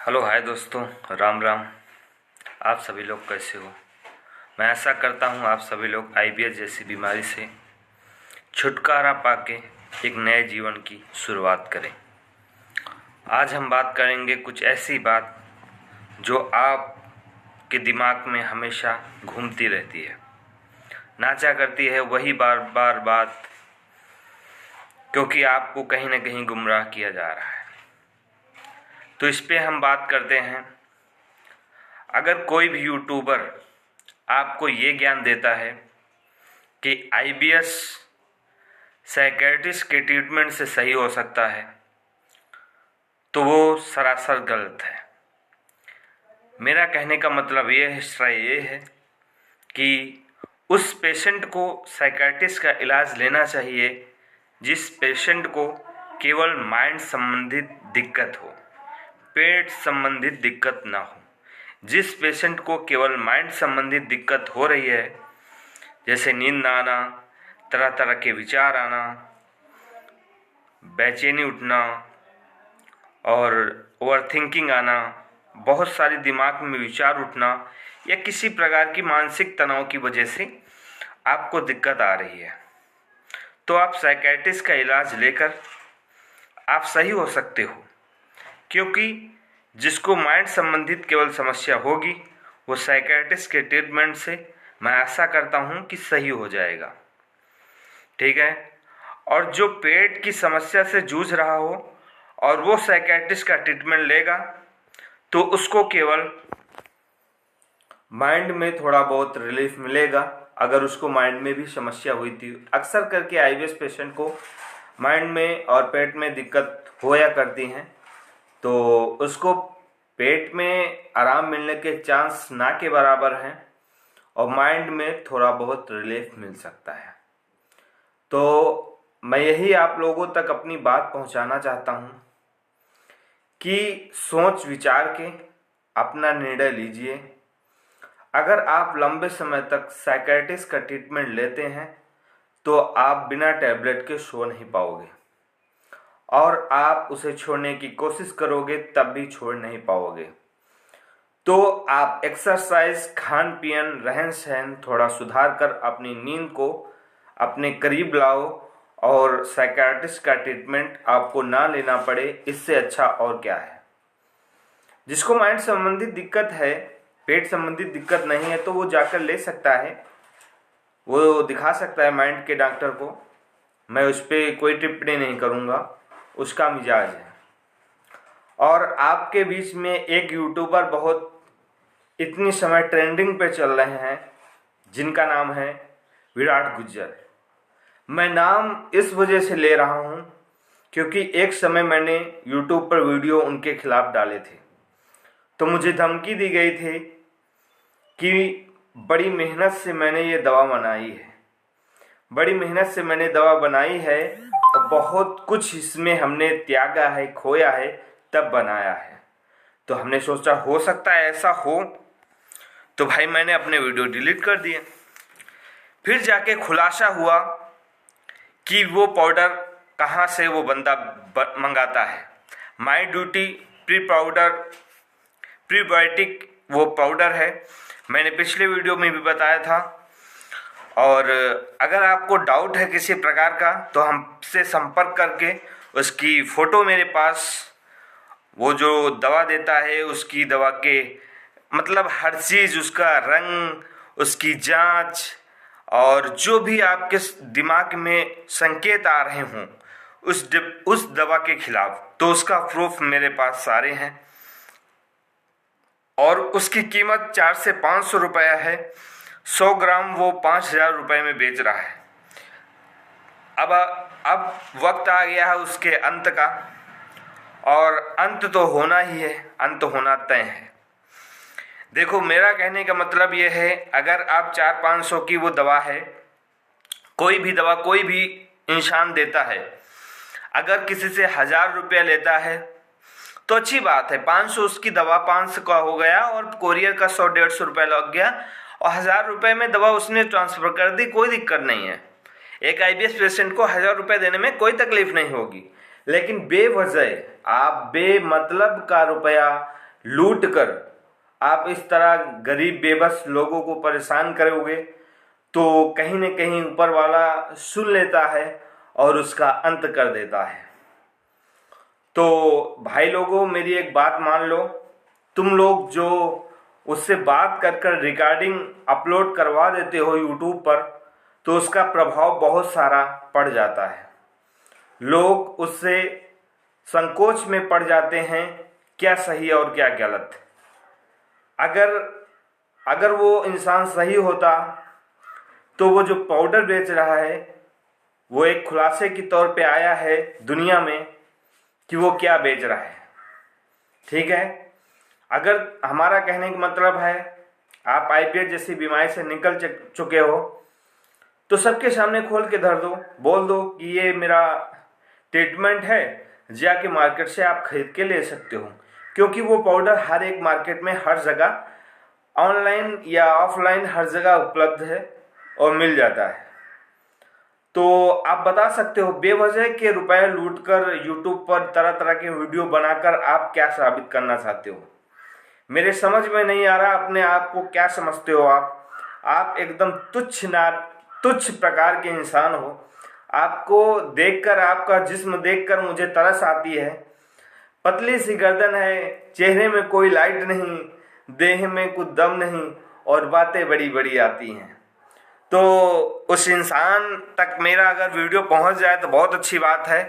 Hello hi दोस्तों, राम राम। आप सभी लोग कैसे हो? मैं आशा करता हूँ आप सभी लोग आईबीएस जैसी बीमारी से छुटकारा पाके एक नए जीवन की शुरुआत करें। आज हम बात करेंगे कुछ ऐसी बात जो आप के दिमाग में हमेशा घूमती रहती है, नाचा करती है वही बार बार बात, क्योंकि आपको कहीं ना कहीं गुमराह किया जा रहा है। तो इस पे हम बात करते हैं। अगर कोई भी यूट्यूबर आपको ये ज्ञान देता है कि आईबीएस साइकियाट्रिस्ट के ट्रीटमेंट से सही हो सकता है, तो वो सरासर गलत है। मेरा कहने का मतलब ये है कि उस पेशेंट को साइकियाट्रिस्ट का इलाज लेना चाहिए जिस पेशेंट को केवल माइंड संबंधित दिक्कत हो, पेट संबंधित दिक्कत ना हो। जिस पेशेंट को केवल माइंड संबंधित दिक्कत हो रही है, जैसे नींद आना, तरह तरह के विचार आना, बेचैनी उठना और ओवरथिंकिंग आना, बहुत सारी दिमाग में विचार उठना, या किसी प्रकार की मानसिक तनाव की वजह से आपको दिक्कत आ रही है, तो आप साइकियाट्रिस्ट का इलाज लेकर आप सही हो सकते हो। क्योंकि जिसको माइंड संबंधित केवल समस्या होगी वो साइकियाट्रिस्ट के ट्रीटमेंट से मैं आशा करता हूँ कि सही हो जाएगा, ठीक है। और जो पेट की समस्या से जूझ रहा हो और वो साइकियाट्रिस्ट का ट्रीटमेंट लेगा, तो उसको केवल माइंड में थोड़ा बहुत रिलीफ मिलेगा। अगर उसको माइंड में भी समस्या हुई थी, अक्सर करके आईबीएस पेशेंट को माइंड में और पेट में दिक्कत होया करती हैं, तो उसको पेट में आराम मिलने के चांस ना के बराबर हैं और माइंड में थोड़ा बहुत रिलीफ मिल सकता है। तो मैं यही आप लोगों तक अपनी बात पहुंचाना चाहता हूं कि सोच विचार के अपना निर्णय लीजिए। अगर आप लंबे समय तक साइकियाट्रिस्ट का ट्रीटमेंट लेते हैं तो आप बिना टैबलेट के सो नहीं पाओगे, और आप उसे छोड़ने की कोशिश करोगे तब भी छोड़ नहीं पाओगे। तो आप एक्सरसाइज, खान पीन, रहन सहन थोड़ा सुधार कर अपनी नींद को अपने करीब लाओ और साइकियाट्रिस्ट का ट्रीटमेंट आपको ना लेना पड़े। इससे अच्छा और क्या है। जिसको माइंड संबंधित दिक्कत है, पेट संबंधित दिक्कत नहीं है, तो वो जाकर ले सकता है, वो दिखा सकता है माइंड के डॉक्टर को। मैं उस पर कोई टिप्पणी नहीं करूँगा, उसका मिजाज है। और आपके बीच में एक यूट्यूबर बहुत इतनी समय ट्रेंडिंग पे चल रहे हैं जिनका नाम है विराट गुज्जर। मैं नाम इस वजह से ले रहा हूँ क्योंकि एक समय मैंने यूट्यूब पर वीडियो उनके खिलाफ डाले थे, तो मुझे धमकी दी गई थी कि बड़ी मेहनत से मैंने ये दवा बनाई है, बड़ी मेहनत से मैंने दवा बनाई है और बहुत कुछ इसमें हमने त्यागा है, खोया है, तब बनाया है। तो हमने सोचा हो सकता है ऐसा हो, तो भाई मैंने अपने वीडियो डिलीट कर दिए। फिर जाके खुलासा हुआ कि वो पाउडर कहाँ से वो बंदा मंगाता है। माई ड्यूटी प्रीबायोटिक वो पाउडर है, मैंने पिछले वीडियो में भी बताया था। और अगर आपको डाउट है किसी प्रकार का तो हमसे संपर्क करके उसकी फ़ोटो मेरे पास, वो जो दवा देता है उसकी दवा के मतलब हर चीज़, उसका रंग, उसकी जांच और जो भी आपके दिमाग में संकेत आ रहे हों उस दवा के खिलाफ, तो उसका प्रूफ मेरे पास सारे हैं। और उसकी कीमत 400 से 500 रुपया है। 100 ग्राम वो 5000 रुपये में बेच रहा है। अब वक्त आ गया है उसके अंत का, और अंत तो होना ही है, अंत होना तय है। देखो, मेरा कहने का मतलब ये है, अगर आप 400-500 की वो दवा है, कोई भी दवा कोई भी इंसान देता है, अगर किसी से 1000 रुपया लेता है तो अच्छी बात है। 500 उसकी दवा 500 का हो गया और कोरियर का 100-150 रुपया लग गया और 1000 रुपये में दवा उसने ट्रांसफ़र कर दी, कोई दिक्कत नहीं है। एक आईबीएस पेशेंट को 1000 रुपये देने में कोई तकलीफ नहीं होगी। लेकिन बेवजह आप बेमतलब का रुपया लूट कर आप इस तरह गरीब बेबस लोगों को परेशान करोगे तो कहीं न कहीं ऊपर वाला सुन लेता है और उसका अंत कर देता है। तो भाई लोगों, मेरी एक बात मान लो, तुम लोग जो उससे बात कर कर रिकॉर्डिंग अपलोड करवा देते हो यूट्यूब पर, तो उसका प्रभाव बहुत सारा पड़ जाता है। लोग उससे संकोच में पड़ जाते हैं क्या सही और क्या गलत। अगर वो इंसान सही होता तो वो जो पाउडर बेच रहा है वो एक खुलासे के तौर पे आया है दुनिया में कि वो क्या बेच रहा है। ठीक है, अगर हमारा कहने का मतलब है आप आईपीएस जैसी बीमारी से निकल चुके हो तो सबके सामने खोल के धर दो, बोल दो कि ये मेरा ट्रीटमेंट है, जाके मार्केट से आप खरीद के ले सकते हो। क्योंकि वो पाउडर हर एक मार्केट में हर जगह ऑनलाइन या ऑफलाइन हर जगह उपलब्ध है और मिल जाता है। तो आप बता सकते हो बेवजह के रुपए लूटकर यूट्यूब पर तरह तरह के वीडियो बनाकर आप क्या साबित करना चाहते हो। मेरे समझ में नहीं आ रहा अपने आप को क्या समझते हो आप एकदम तुच्छ प्रकार के इंसान हो। आपको देखकर, आपका जिस्म देखकर मुझे तरस आती है। पतली सी गर्दन है, चेहरे में कोई लाइट नहीं, देह में कुछ दम नहीं और बातें बड़ी बड़ी आती हैं। तो उस इंसान तक मेरा अगर वीडियो पहुंच जाए तो बहुत अच्छी बात है।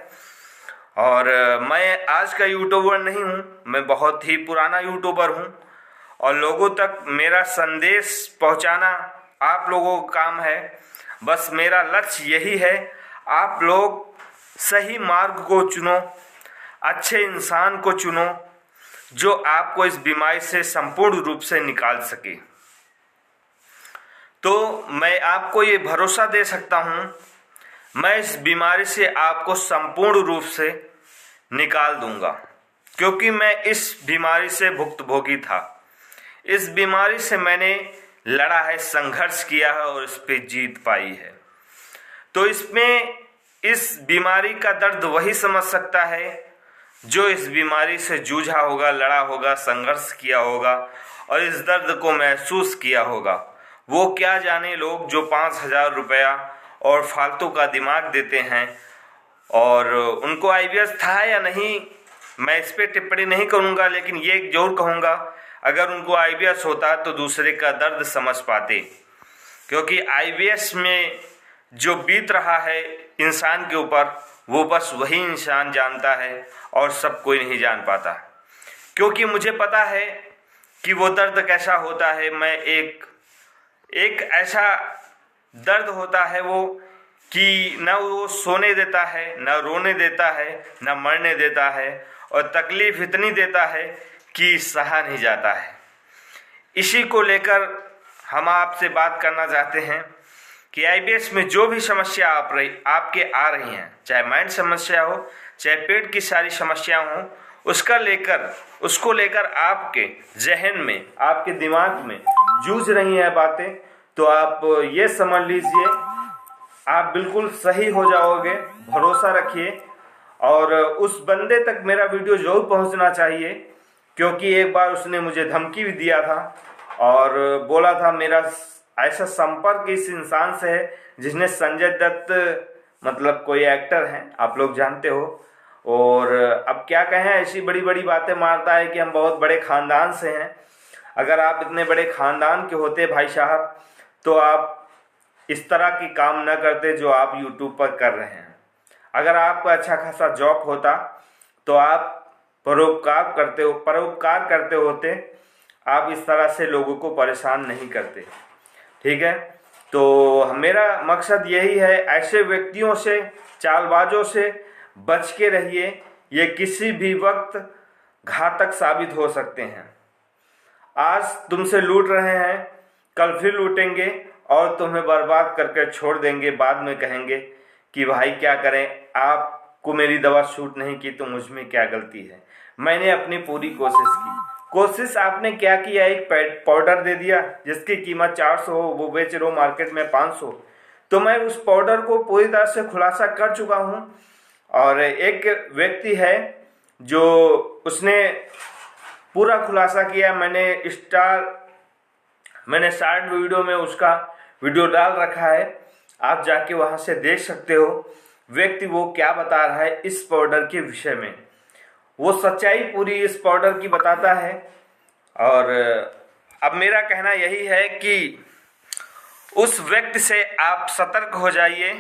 और मैं आज का यूट्यूबर नहीं हूं, मैं बहुत ही पुराना यूट्यूबर हूं और लोगों तक मेरा संदेश पहुंचाना आप लोगों का काम है। बस मेरा लक्ष्य यही है, आप लोग सही मार्ग को चुनो, अच्छे इंसान को चुनो जो आपको इस बीमारी से संपूर्ण रूप से निकाल सके। तो मैं आपको ये भरोसा दे सकता हूँ, मैं इस बीमारी से आपको संपूर्ण रूप से निकाल दूंगा, क्योंकि मैं इस बीमारी से भुक्तभोगी था। इस बीमारी से मैंने लड़ा है, संघर्ष किया है और इस पे जीत पाई है। तो इस बीमारी का दर्द वही समझ सकता है जो इस बीमारी से जूझा होगा, लड़ा होगा, संघर्ष किया होगा और इस दर्द को महसूस किया होगा। वो क्या जाने लोग जो 5,000 रुपया और फालतू का दिमाग देते हैं और उनको आईबीएस था या नहीं, मैं इस पे टिप्पणी नहीं करूंगा, लेकिन ये जरूर कहूंगा अगर उनको आईबीएस होता तो दूसरे का दर्द समझ पाते। क्योंकि आईबीएस में जो बीत रहा है इंसान के ऊपर वो बस वही इंसान जानता है और सब कोई नहीं जान पाता। क्योंकि मुझे पता है कि वो दर्द कैसा होता है। मैं एक ऐसा दर्द होता है वो कि न वो सोने देता है, न रोने देता है, न मरने देता है और तकलीफ इतनी देता है कि सहा नहीं जाता है। इसी को लेकर हम आपसे बात करना चाहते हैं कि आईबीएस में जो भी समस्या आपके आ रही हैं, चाहे माइंड समस्या हो, चाहे पेट की सारी समस्या हो, उसको लेकर आपके जहन में, आपके दिमाग में जूझ रही हैं बातें, तो आप ये समझ लीजिए आप बिल्कुल सही हो जाओगे। भरोसा रखिए और उस बंदे तक मेरा वीडियो जरूर पहुंचना चाहिए, क्योंकि एक बार उसने मुझे धमकी भी दिया था और बोला था मेरा ऐसा संपर्क इस इंसान से है जिसने संजय दत्त, मतलब कोई एक्टर हैं, आप लोग जानते हो, और अब क्या कहें, ऐसी बड़ी बड़ी बातें मारता है कि हम बहुत बड़े खानदान से हैं। अगर आप इतने बड़े खानदान के होते भाई साहब तो आप इस तरह की काम न करते जो आप यूट्यूब पर कर रहे हैं। अगर आपका अच्छा खासा जॉब होता तो आप परोपकार करते होते, आप इस तरह से लोगों को परेशान नहीं करते। ठीक है, तो मेरा मकसद यही है, ऐसे व्यक्तियों से, चालबाजों से बच के रहिए। ये किसी भी वक्त घातक साबित हो सकते हैं। आज तुमसे लूट रहे हैं, कल फिर लूटेंगे और तुम्हें बर्बाद करके छोड़ देंगे। बाद में कहेंगे कि भाई क्या करें, आपको मेरी दवा शूट नहीं की तो मुझ में क्या गलती है। मैंने अपनी पूरी कोशिश आपने क्या किया, एक पाउडर दे दिया जिसकी कीमत 400 हो, वो बेच रहे हो मार्केट में 500। तो मैं उस पाउडर को पूरी तरह से खुलासा कर चुका हूँ। और एक व्यक्ति है जो उसने पूरा खुलासा किया। मैंने शॉर्ट वीडियो में उसका वीडियो डाल रखा है, आप जाके वहां से देख सकते हो व्यक्ति वो क्या बता रहा है इस पाउडर के विषय में। वो सच्चाई पूरी इस पाउडर की बताता है। और अब मेरा कहना यही है कि उस व्यक्ति से आप सतर्क हो जाइए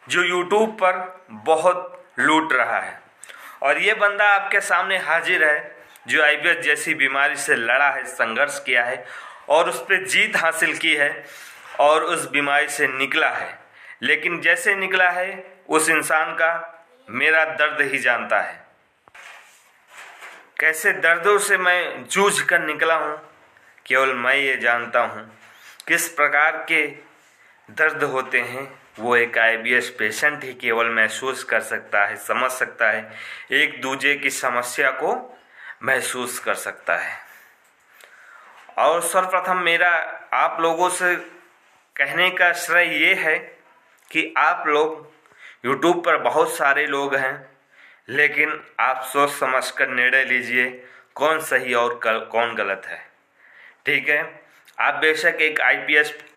जो YouTube पर बहुत लूट रहा है। और ये बंदा आपके सामने हाजिर है जो IBS जैसी बीमारी से लड़ा है, संघर्ष किया है और उस पर जीत हासिल की है और उस बीमारी से निकला है। लेकिन जैसे निकला है उस इंसान का मेरा दर्द ही जानता है, कैसे दर्दों से मैं जूझ कर निकला हूँ, केवल मैं ये जानता हूँ किस प्रकार के दर्द होते हैं वो एक IBS पेशेंट ही केवल महसूस कर सकता है, समझ सकता है, एक दूसरे की समस्या को महसूस कर सकता है। और सर्वप्रथम मेरा आप लोगों से कहने का श्रेय ये है कि आप लोग YouTube पर बहुत सारे लोग हैं, लेकिन आप सोच समझ कर निर्णय लीजिए कौन सही और कौन गलत है। ठीक है, आप बेशक एक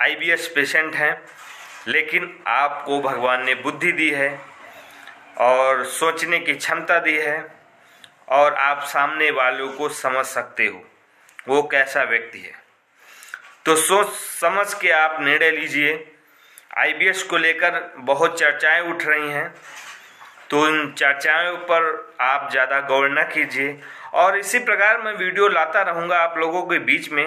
IBS पेशेंट हैं, लेकिन आपको भगवान ने बुद्धि दी है और सोचने की क्षमता दी है और आप सामने वालों को समझ सकते हो वो कैसा व्यक्ति है। तो सोच समझ के आप निर्णय लीजिए। IBS को लेकर बहुत चर्चाएं उठ रही हैं, तो इन चर्चाओं पर आप ज़्यादा गौर न कीजिए। और इसी प्रकार मैं वीडियो लाता रहूँगा आप लोगों के बीच में।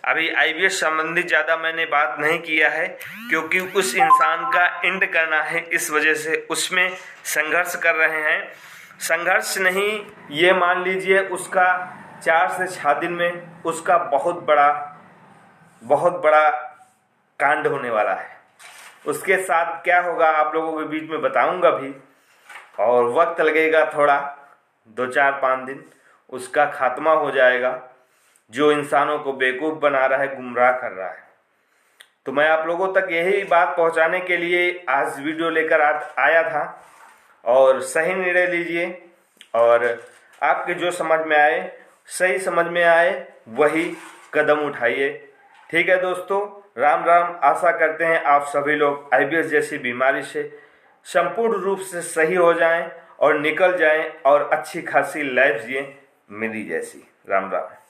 अभी IBS संबंधित ज़्यादा मैंने बात नहीं किया है, क्योंकि उस इंसान का एंड करना है, इस वजह से उसमें संघर्ष कर रहे हैं। संघर्ष नहीं, ये मान लीजिए उसका 4 से 6 दिन में उसका बहुत बड़ा कांड होने वाला है। उसके साथ क्या होगा आप लोगों के बीच में बताऊंगा भी, और वक्त लगेगा थोड़ा, 2-4-5 दिन उसका खात्मा हो जाएगा जो इंसानों को बेवकूफ़ बना रहा है, गुमराह कर रहा है। तो मैं आप लोगों तक यही बात पहुंचाने के लिए आज वीडियो लेकर आया था। और सही निर्णय लीजिए और आपके जो समझ में आए, सही समझ में आए वही कदम उठाइए। ठीक है दोस्तों, राम राम। आशा करते हैं आप सभी लोग IBS जैसी बीमारी से संपूर्ण रूप से सही हो जाएं और निकल जाएं और अच्छी खासी लाइफ जिएं मेरी जैसी। राम राम।